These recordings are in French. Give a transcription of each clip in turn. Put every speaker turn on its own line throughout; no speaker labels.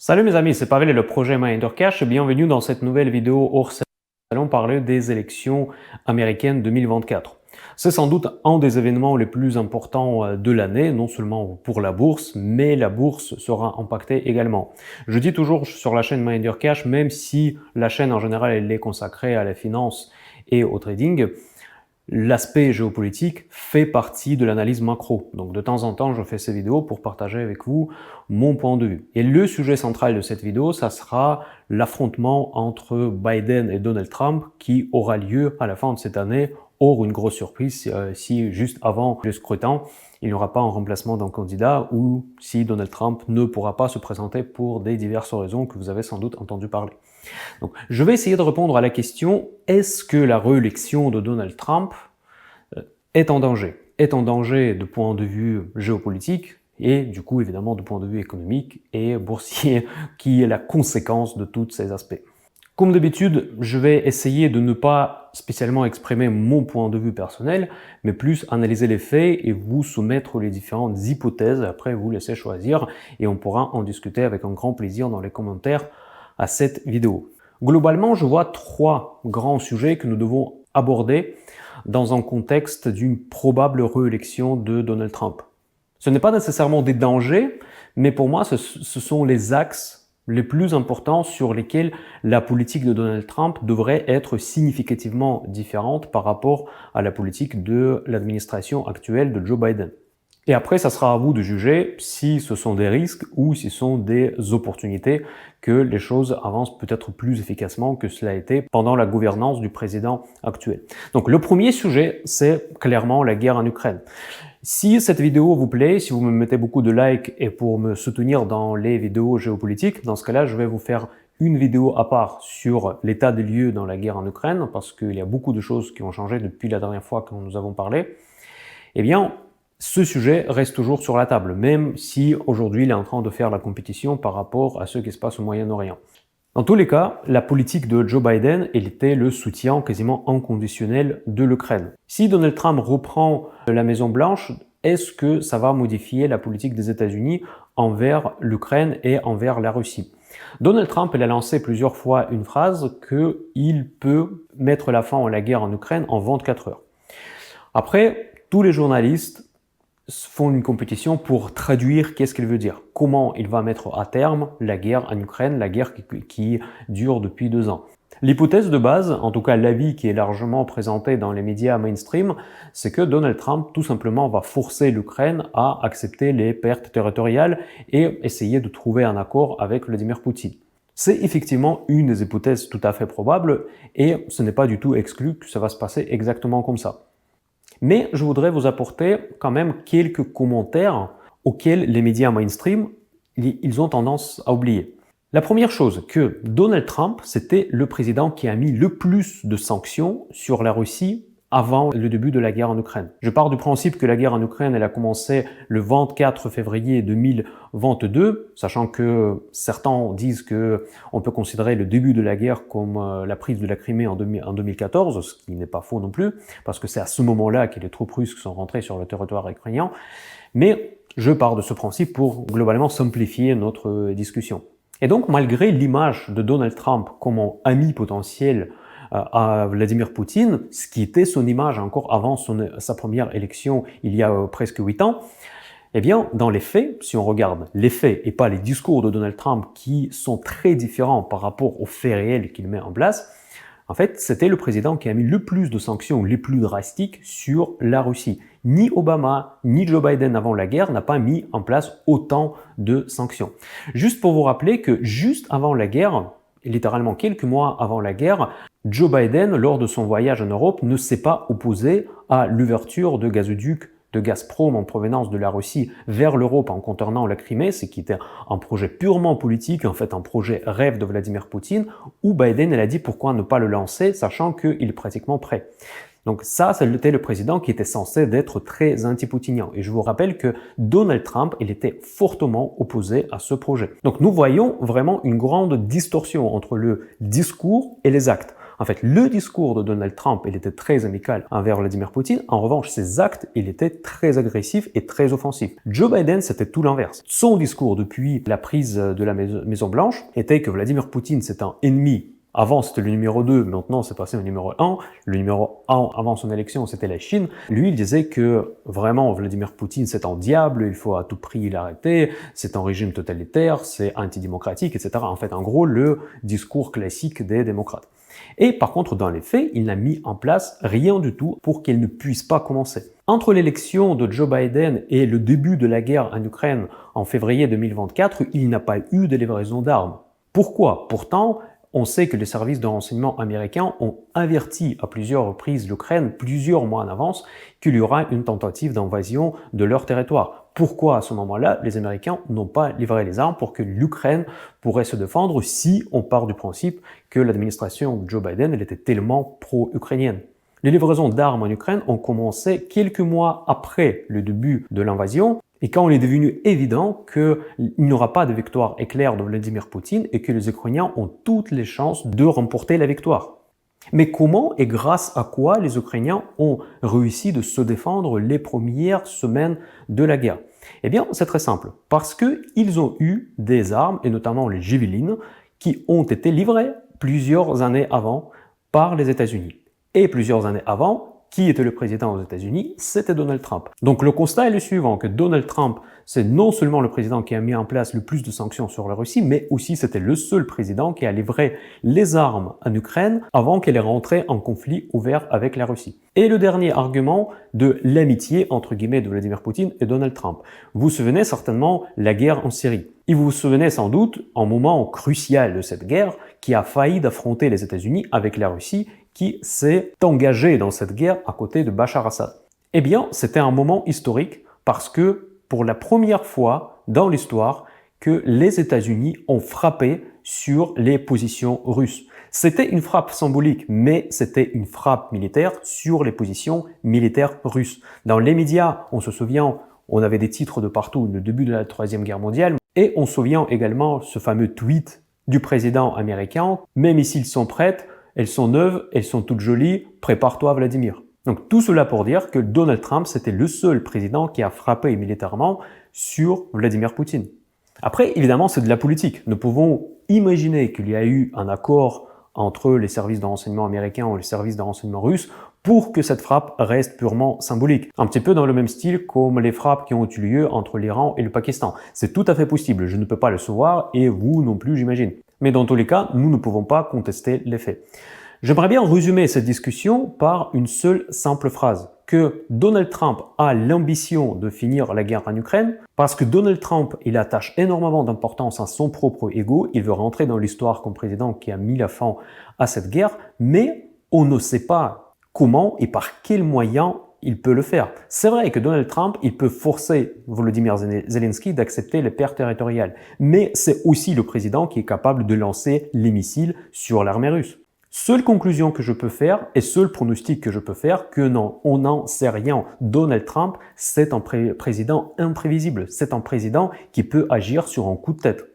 Salut mes amis, c'est Pavel et le projet MyEnderCash et bienvenue dans cette nouvelle vidéo hors série. Nous allons parler des élections américaines 2024. C'est sans doute un des événements les plus importants de l'année, non seulement pour la bourse, mais la bourse sera impactée également. Je dis toujours sur la chaîne MyEnderCash, même si la chaîne en général elle est consacrée à la finance et au trading, l'aspect géopolitique fait partie de l'analyse macro. Donc de temps en temps, je fais ces vidéos pour partager avec vous mon point de vue. Et le sujet central de cette vidéo, ça sera l'affrontement entre Biden et Donald Trump qui aura lieu à la fin de cette année, hors une grosse surprise si juste avant le scrutin, il n'y aura pas un remplacement d'un candidat ou si Donald Trump ne pourra pas se présenter pour des diverses raisons que vous avez sans doute entendu parler. Donc, je vais essayer de répondre à la question, est-ce que la réélection de Donald Trump est en danger? Est en danger de point de vue géopolitique et du coup évidemment de point de vue économique et boursier qui est la conséquence de tous ces aspects. Comme d'habitude, je vais essayer de ne pas spécialement exprimer mon point de vue personnel, mais plus analyser les faits et vous soumettre les différentes hypothèses, après vous laisser choisir et on pourra en discuter avec un grand plaisir dans les commentaires à cette vidéo. Globalement, je vois trois grands sujets que nous devons aborder dans un contexte d'une probable réélection de Donald Trump. Ce n'est pas nécessairement des dangers, mais pour moi, ce sont les axes les plus importants sur lesquels la politique de Donald Trump devrait être significativement différente par rapport à la politique de l'administration actuelle de Joe Biden. Et après, ça sera à vous de juger si ce sont des risques ou si ce sont des opportunités que les choses avancent peut-être plus efficacement que cela a été pendant la gouvernance du président actuel. Donc le premier sujet, c'est clairement la guerre en Ukraine. Si cette vidéo vous plaît, si vous me mettez beaucoup de likes et pour me soutenir dans les vidéos géopolitiques, dans ce cas-là, je vais vous faire une vidéo à part sur l'état des lieux dans la guerre en Ukraine, parce qu'il y a beaucoup de choses qui ont changé depuis la dernière fois que nous avons parlé. Eh bien, ce sujet reste toujours sur la table, même si aujourd'hui il est en train de faire la compétition par rapport à ce qui se passe au Moyen-Orient. Dans tous les cas, la politique de Joe Biden, elle était le soutien quasiment inconditionnel de l'Ukraine. Si Donald Trump reprend la Maison-Blanche, est-ce que ça va modifier la politique des États-Unis envers l'Ukraine et envers la Russie? Donald Trump il a lancé plusieurs fois une phrase qu'il peut mettre la fin à la guerre en Ukraine en 24 heures. Après, tous les journalistes font une compétition pour traduire qu'est-ce qu'il veut dire, comment il va mettre à terme la guerre en Ukraine, la guerre qui dure depuis 2 ans. L'hypothèse de base, en tout cas l'avis qui est largement présenté dans les médias mainstream, c'est que Donald Trump tout simplement va forcer l'Ukraine à accepter les pertes territoriales et essayer de trouver un accord avec Vladimir Poutine. C'est effectivement une des hypothèses tout à fait probables et ce n'est pas du tout exclu que ça va se passer exactement comme ça. Mais je voudrais vous apporter quand même quelques commentaires auxquels les médias mainstream ils ont tendance à oublier. La première chose, que Donald Trump, c'était le président qui a mis le plus de sanctions sur la Russie avant le début de la guerre en Ukraine. Je pars du principe que la guerre en Ukraine elle a commencé le 24 février 2022, sachant que certains disent que on peut considérer le début de la guerre comme la prise de la Crimée en 2014, ce qui n'est pas faux non plus, parce que c'est à ce moment-là que les troupes russes sont rentrées sur le territoire ukrainien. Mais je pars de ce principe pour globalement simplifier notre discussion. Et donc, malgré l'image de Donald Trump comme un ami potentiel à Vladimir Poutine, ce qui était son image encore avant sa première élection il y a presque 8 ans, eh bien, dans les faits, si on regarde les faits et pas les discours de Donald Trump qui sont très différents par rapport aux faits réels qu'il met en place, en fait, c'était le président qui a mis le plus de sanctions les plus drastiques sur la Russie. Ni Obama, ni Joe Biden avant la guerre n'a pas mis en place autant de sanctions. Juste pour vous rappeler que juste avant la guerre, littéralement quelques mois avant la guerre, Joe Biden, lors de son voyage en Europe, ne s'est pas opposé à l'ouverture de gazoducs de Gazprom en provenance de la Russie vers l'Europe en contournant la Crimée, ce qui était un projet purement politique, en fait un projet rêve de Vladimir Poutine, où Biden elle a dit pourquoi ne pas le lancer, sachant qu'il est pratiquement prêt. Donc ça, c'était le président qui était censé d'être très anti-poutinien. Et je vous rappelle que Donald Trump, il était fortement opposé à ce projet. Donc nous voyons vraiment une grande distorsion entre le discours et les actes. En fait, le discours de Donald Trump, il était très amical envers Vladimir Poutine. En revanche, ses actes, il était très agressif et très offensif. Joe Biden, c'était tout l'inverse. Son discours depuis la prise de la Maison-Blanche était que Vladimir Poutine, c'est un ennemi. Avant, c'était le numéro 2, maintenant, c'est passé au numéro 1. Le numéro 1, avant son élection, c'était la Chine. Lui, il disait que vraiment, Vladimir Poutine, c'est un diable, il faut à tout prix l'arrêter, c'est un régime totalitaire, c'est antidémocratique, etc. En fait, en gros, le discours classique des démocrates. Et par contre, dans les faits, il n'a mis en place rien du tout pour qu'elle ne puisse pas commencer. Entre l'élection de Joe Biden et le début de la guerre en Ukraine en février 2024, il n'a pas eu de livraison d'armes. Pourquoi? Pourtant, on sait que les services de renseignement américains ont averti à plusieurs reprises l'Ukraine, plusieurs mois en avance, qu'il y aura une tentative d'invasion de leur territoire. Pourquoi à ce moment-là, les Américains n'ont pas livré les armes pour que l'Ukraine pourrait se défendre si on part du principe que l'administration de Joe Biden elle était tellement pro-ukrainienne? Les livraisons d'armes en Ukraine ont commencé quelques mois après le début de l'invasion, et quand il est devenu évident qu'il n'y aura pas de victoire éclair de Vladimir Poutine et que les Ukrainiens ont toutes les chances de remporter la victoire. Mais comment et grâce à quoi les Ukrainiens ont réussi de se défendre les premières semaines de la guerre? Eh bien, c'est très simple. Parce qu'ils ont eu des armes, et notamment les Javelin, qui ont été livrées plusieurs années avant par les États-Unis. Et plusieurs années avant, qui était le président aux États-Unis? C'était Donald Trump. Donc le constat est le suivant, que Donald Trump, c'est non seulement le président qui a mis en place le plus de sanctions sur la Russie, mais aussi c'était le seul président qui a livré les armes en Ukraine avant qu'elle ait rentré en conflit ouvert avec la Russie. Et le dernier argument de l'amitié, entre guillemets, de Vladimir Poutine et Donald Trump. Vous vous souvenez certainement la guerre en Syrie. Et vous vous souvenez sans doute un moment crucial de cette guerre qui a failli d'affronter les États-Unis avec la Russie qui s'est engagé dans cette guerre à côté de Bachar Assad. Eh bien, c'était un moment historique parce que pour la première fois dans l'histoire que les États-Unis ont frappé sur les positions russes. C'était une frappe symbolique, mais c'était une frappe militaire sur les positions militaires russes. Dans les médias, on se souvient, on avait des titres de partout, le début de la Troisième Guerre mondiale, et on se souvient également ce fameux tweet du président américain, « Mes missiles sont prêts, elles sont neuves, elles sont toutes jolies, prépare-toi Vladimir ». Donc tout cela pour dire que Donald Trump, c'était le seul président qui a frappé militairement sur Vladimir Poutine. Après, évidemment, c'est de la politique. Nous pouvons imaginer qu'il y a eu un accord entre les services de renseignement américains et les services de renseignement russes pour que cette frappe reste purement symbolique. Un petit peu dans le même style comme les frappes qui ont eu lieu entre l'Iran et le Pakistan. C'est tout à fait possible, je ne peux pas le savoir et vous non plus j'imagine. Mais dans tous les cas, nous ne pouvons pas contester les faits. J'aimerais bien résumer cette discussion par une seule simple phrase, que Donald Trump a l'ambition de finir la guerre en Ukraine, parce que Donald Trump, il attache énormément d'importance à son propre ego, il veut rentrer dans l'histoire comme président qui a mis la fin à cette guerre, mais on ne sait pas comment et par quels moyens il peut le faire. C'est vrai que Donald Trump, il peut forcer Volodymyr Zelensky d'accepter les pertes territoriales, mais c'est aussi le président qui est capable de lancer les missiles sur l'armée russe. Seule conclusion que je peux faire et seul pronostic que je peux faire, que non, on n'en sait rien. Donald Trump, c'est un président imprévisible, c'est un président qui peut agir sur un coup de tête.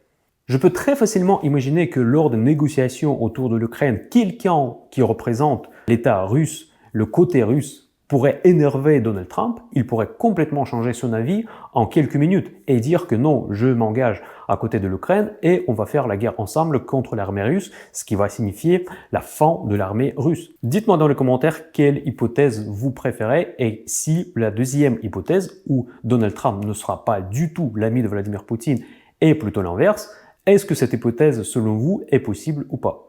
Je peux très facilement imaginer que lors des négociations autour de l'Ukraine, quelqu'un qui représente l'État russe, le côté russe, pourrait énerver Donald Trump, il pourrait complètement changer son avis en quelques minutes et dire que non, je m'engage à côté de l'Ukraine et on va faire la guerre ensemble contre l'armée russe, ce qui va signifier la fin de l'armée russe. Dites-moi dans les commentaires quelle hypothèse vous préférez et si la deuxième hypothèse, où Donald Trump ne sera pas du tout l'ami de Vladimir Poutine et plutôt l'inverse, est-ce que cette hypothèse, selon vous, est possible ou pas?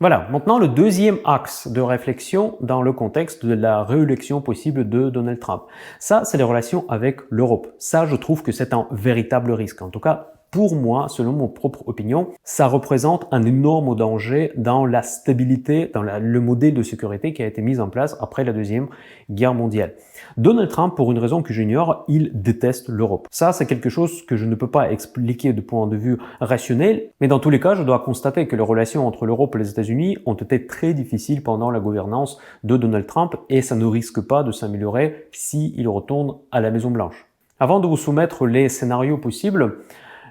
Voilà, maintenant le deuxième axe de réflexion dans le contexte de la réélection possible de Donald Trump. Ça, c'est les relations avec l'Europe. Ça, je trouve que c'est un véritable risque. En tout cas, pour moi, selon mon propre opinion, ça représente un énorme danger dans la stabilité, dans le modèle de sécurité qui a été mis en place après la Deuxième Guerre mondiale. Donald Trump, pour une raison que j'ignore, il déteste l'Europe. Ça, c'est quelque chose que je ne peux pas expliquer de point de vue rationnel, mais dans tous les cas, je dois constater que les relations entre l'Europe et les États-Unis ont été très difficiles pendant la gouvernance de Donald Trump et ça ne risque pas de s'améliorer s'il retourne à la Maison-Blanche. Avant de vous soumettre les scénarios possibles,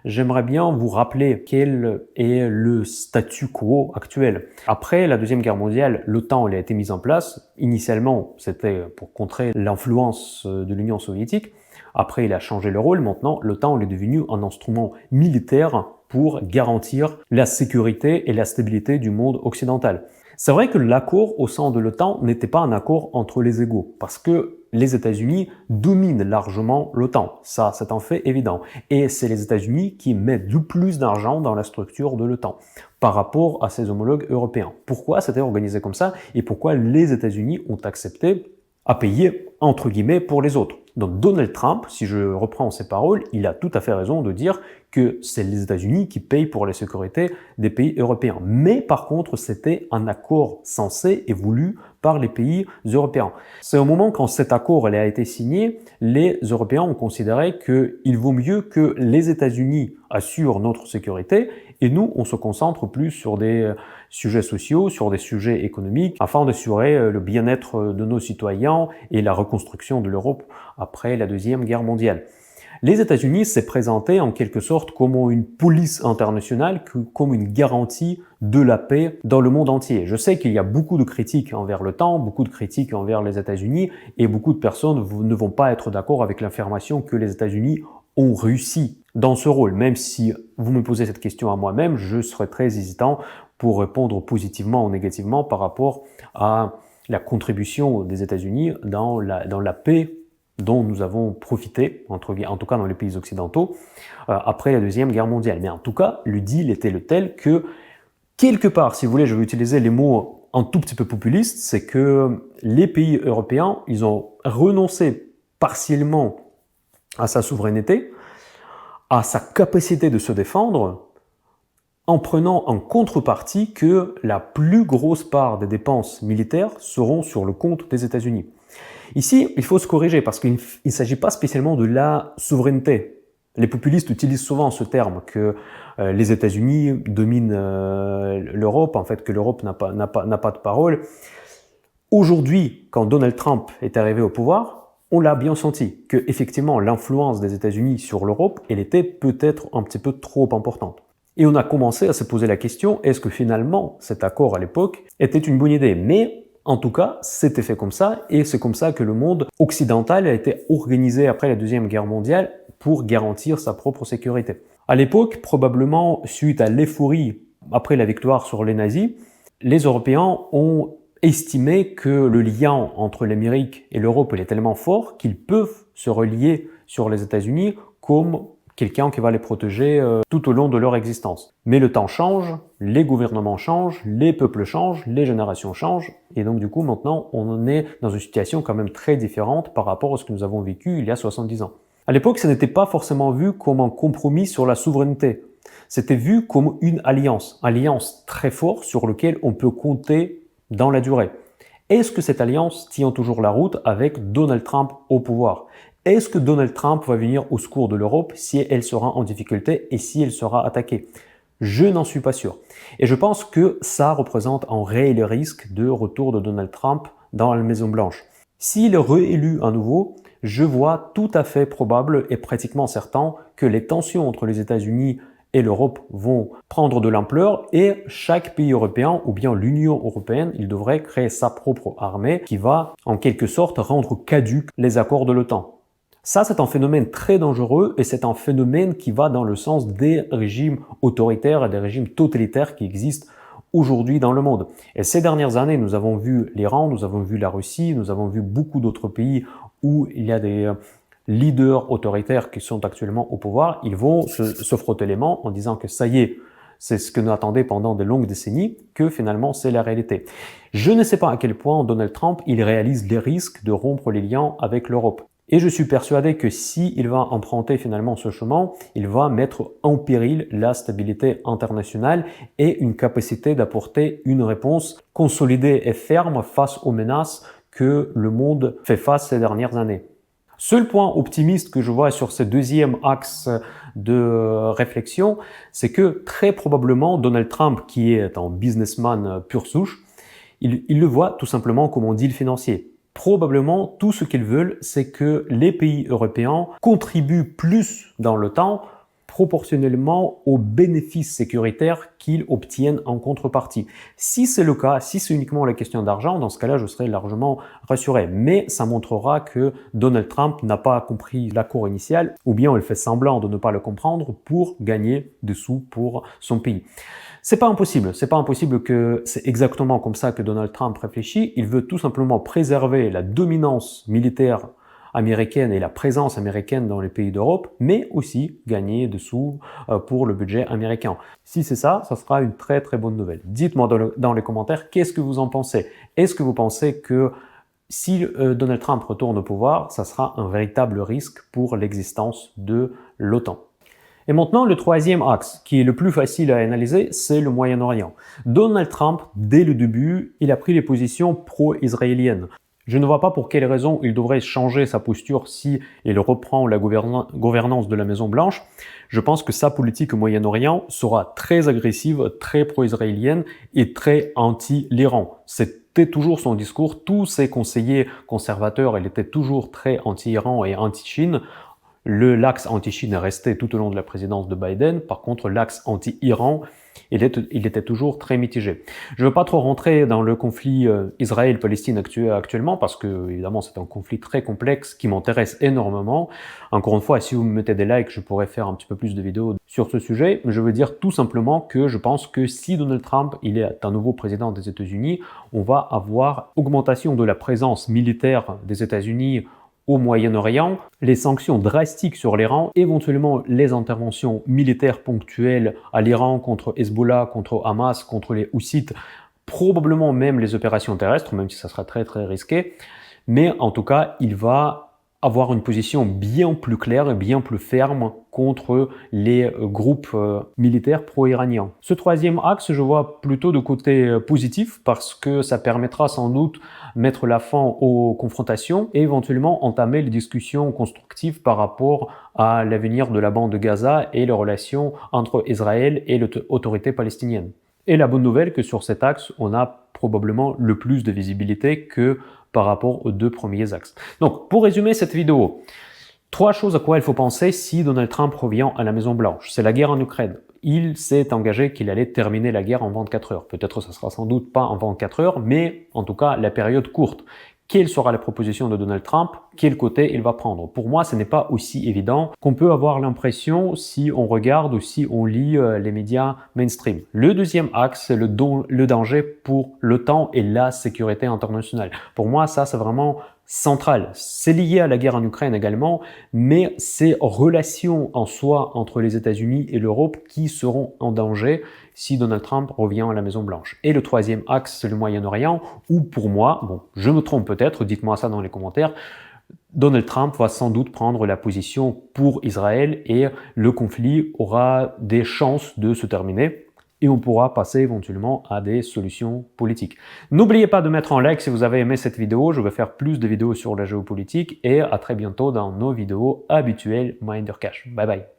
j'aimerais bien vous rappeler quel est le statu quo actuel. Après la Deuxième Guerre mondiale, l'OTAN a été mise en place. Initialement, c'était pour contrer l'influence de l'Union soviétique. Après, il a changé le rôle. Maintenant, l'OTAN est devenu un instrument militaire pour garantir la sécurité et la stabilité du monde occidental. C'est vrai que l'accord au sein de l'OTAN n'était pas un accord entre les égaux, parce que les États-Unis dominent largement l'OTAN. Ça, c'est un fait évident. Et c'est les États-Unis qui mettent le plus d'argent dans la structure de l'OTAN par rapport à ses homologues européens. Pourquoi c'était organisé comme ça et pourquoi les États-Unis ont accepté à payer, entre guillemets, pour les autres. Donc Donald Trump, si je reprends ses paroles, il a tout à fait raison de dire que c'est les États-Unis qui payent pour la sécurité des pays européens. Mais par contre, c'était un accord censé et voulu par les pays européens. C'est au moment quand cet accord a été signé, les Européens ont considéré qu'il vaut mieux que les États-Unis assurent notre sécurité et nous, on se concentre plus sur des sujets sociaux, sur des sujets économiques, afin d'assurer le bien-être de nos citoyens et la reconstruction de l'Europe après la Deuxième Guerre mondiale. Les États-Unis s'est présenté en quelque sorte comme une police internationale, comme une garantie de la paix dans le monde entier. Je sais qu'il y a beaucoup de critiques envers l'OTAN, beaucoup de critiques envers les États-Unis, et beaucoup de personnes ne vont pas être d'accord avec l'affirmation que les États-Unis ont réussi dans ce rôle. Même si vous me posez cette question à moi-même, je serais très hésitant pour répondre positivement ou négativement par rapport à la contribution des États-Unis dans la paix dont nous avons profité, en tout cas dans les pays occidentaux, après la Deuxième Guerre mondiale. Mais en tout cas, le deal était le tel que, quelque part, si vous voulez, je vais utiliser les mots un tout petit peu populistes, c'est que les pays européens, ils ont renoncé partiellement à sa souveraineté, à sa capacité de se défendre, en prenant en contrepartie que la plus grosse part des dépenses militaires seront sur le compte des États-Unis. Ici, il faut se corriger parce qu'il ne s'agit pas spécialement de la souveraineté. Les populistes utilisent souvent ce terme que les États-Unis dominent l'Europe, en fait que l'Europe n'a pas de parole. Aujourd'hui, quand Donald Trump est arrivé au pouvoir, on l'a bien senti que effectivement l'influence des États-Unis sur l'Europe, elle était peut-être un petit peu trop importante. Et on a commencé à se poser la question, est-ce que finalement cet accord à l'époque était une bonne idée? Mais en tout cas, c'était fait comme ça, et c'est comme ça que le monde occidental a été organisé après la Deuxième Guerre mondiale pour garantir sa propre sécurité. À l'époque, probablement suite à l'euphorie après la victoire sur les nazis, les Européens ont estimé que le lien entre l'Amérique et l'Europe est tellement fort qu'ils peuvent se relier sur les États-Unis comme quelqu'un qui va les protéger tout au long de leur existence. Mais le temps change, les gouvernements changent, les peuples changent, les générations changent, et donc du coup maintenant on est dans une situation quand même très différente par rapport à ce que nous avons vécu il y a 70 ans. À l'époque, ça n'était pas forcément vu comme un compromis sur la souveraineté, c'était vu comme une alliance très forte sur laquelle on peut compter dans la durée. Est-ce que cette alliance tient toujours la route avec Donald Trump au pouvoir? Est-ce que Donald Trump va venir au secours de l'Europe si elle sera en difficulté et si elle sera attaquée? Je n'en suis pas sûr. Et je pense que ça représente un réel risque de retour de Donald Trump dans la Maison-Blanche. S'il est réélu à nouveau, je vois tout à fait probable et pratiquement certain que les tensions entre les États-Unis et l'Europe vont prendre de l'ampleur et chaque pays européen ou bien l'Union européenne, il devrait créer sa propre armée qui va en quelque sorte rendre caduques les accords de l'OTAN. Ça, c'est un phénomène très dangereux et c'est un phénomène qui va dans le sens des régimes autoritaires et des régimes totalitaires qui existent aujourd'hui dans le monde. Et ces dernières années, nous avons vu l'Iran, nous avons vu la Russie, nous avons vu beaucoup d'autres pays où il y a des leaders autoritaires qui sont actuellement au pouvoir. Ils vont se frotter les mains en disant que ça y est, c'est ce que nous attendions pendant de longues décennies, que finalement c'est la réalité. Je ne sais pas à quel point Donald Trump il réalise les risques de rompre les liens avec l'Europe. Et je suis persuadé que s'il va emprunter finalement ce chemin, il va mettre en péril la stabilité internationale et une capacité d'apporter une réponse consolidée et ferme face aux menaces que le monde fait face ces dernières années. Seul point optimiste que je vois sur ce deuxième axe de réflexion, c'est que très probablement Donald Trump, qui est un businessman pur souche, il le voit tout simplement comme un deal financier. Probablement, tout ce qu'ils veulent, c'est que les pays européens contribuent plus dans l'OTAN proportionnellement aux bénéfices sécuritaires qu'ils obtiennent en contrepartie. Si c'est le cas, si c'est uniquement la question d'argent, dans ce cas-là, je serais largement rassuré. Mais ça montrera que Donald Trump n'a pas compris l'accord initial, ou bien il fait semblant de ne pas le comprendre pour gagner des sous pour son pays. C'est pas impossible que c'est exactement comme ça que Donald Trump réfléchit. Il veut tout simplement préserver la dominance militaire américaine et la présence américaine dans les pays d'Europe, mais aussi gagner des sous pour le budget américain. Si c'est ça, ça sera une très très bonne nouvelle. Dites-moi dans les commentaires qu'est-ce que vous en pensez. Est-ce que vous pensez que si Donald Trump retourne au pouvoir, ça sera un véritable risque pour l'existence de l'OTAN? Et maintenant, le troisième axe, qui est le plus facile à analyser, c'est le Moyen-Orient. Donald Trump, dès le début, il a pris les positions pro-israéliennes. Je ne vois pas pour quelle raison il devrait changer sa posture si il reprend la gouvernance de la Maison-Blanche. Je pense que sa politique au Moyen-Orient sera très agressive, très pro-israélienne et très anti-l'Iran. C'était toujours son discours. Tous ses conseillers conservateurs, il était toujours très anti-Iran et anti-Chine. L'axe anti-Chine est resté tout au long de la présidence de Biden. Par contre, l'axe anti-Iran, il était toujours très mitigé. Je ne veux pas trop rentrer dans le conflit Israël-Palestine actuellement parce que, évidemment, c'est un conflit très complexe qui m'intéresse énormément. Encore une fois, si vous me mettez des likes, je pourrais faire un petit peu plus de vidéos sur ce sujet. Mais je veux dire tout simplement que je pense que si Donald Trump il est un nouveau président des États-Unis, on va avoir augmentation de la présence militaire des États-Unis au Moyen-Orient, les sanctions drastiques sur l'Iran, éventuellement les interventions militaires ponctuelles à l'Iran contre Hezbollah, contre Hamas, contre les Houssites, probablement même les opérations terrestres, même si ça sera très très risqué. Mais en tout cas, il va avoir une position bien plus claire et bien plus ferme contre les groupes militaires pro-iraniens. Ce troisième axe, je vois plutôt de côté positif parce que ça permettra sans doute mettre la fin aux confrontations et éventuellement entamer les discussions constructives par rapport à l'avenir de la bande de Gaza et les relations entre Israël et l'autorité palestinienne. Et la bonne nouvelle que sur cet axe, on a probablement le plus de visibilité que par rapport aux deux premiers axes. Donc, pour résumer cette vidéo, 3 choses à quoi il faut penser si Donald Trump revient à la Maison-Blanche. C'est la guerre en Ukraine. Il s'est engagé qu'il allait terminer la guerre en 24 heures. Peut-être ça sera sans doute pas en 24 heures, mais en tout cas la période courte. Quelle sera la proposition de Donald Trump? Quel côté il va prendre? Pour moi, ce n'est pas aussi évident qu'on peut avoir l'impression si on regarde ou si on lit les médias mainstream. Le deuxième axe, c'est le danger pour l'OTAN et la sécurité internationale. Pour moi, ça, c'est vraiment central. C'est lié à la guerre en Ukraine également, mais ces relations en soi entre les États-Unis et l'Europe qui seront en danger si Donald Trump revient à la Maison-Blanche. Et le troisième axe, c'est le Moyen-Orient, où pour moi, bon, je me trompe peut-être, dites-moi ça dans les commentaires, Donald Trump va sans doute prendre la position pour Israël et le conflit aura des chances de se terminer. Et on pourra passer éventuellement à des solutions politiques. N'oubliez pas de mettre un like si vous avez aimé cette vidéo. Je vais faire plus de vidéos sur la géopolitique et à très bientôt dans nos vidéos habituelles Mindercash. Bye bye.